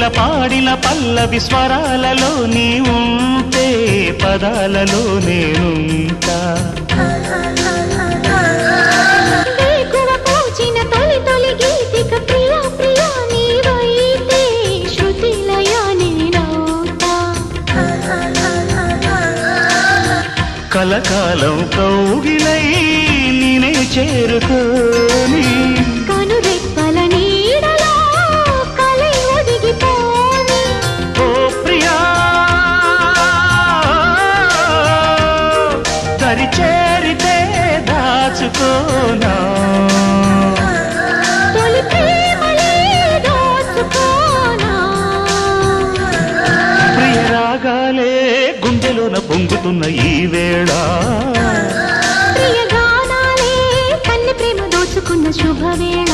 కోకిల పాడిన పల్లవి స్వరాలలో నీ ఉంటే పదాలలో నేనుంటా వేకువ పూచిన తొలి తొలి గీతిక ప్రియా ప్రియా నీవైతే శృతిలయ నేనవుతా కలకాలం కౌగిలై నేనే చేరుకోని కనురెప్పల నీడలో కలై ఒదిగిపోని ఓ ప్రియా దరి చేరితే దాచుకోనా తొలి ప్రేమలే దోచుకోనా ప్రియ రాగాలే గుండెలోన పొంగుతున్న ఈ వేళ ప్రియ గానాలే కన్నె ప్రేమ దోచుకున్న శుభవేళ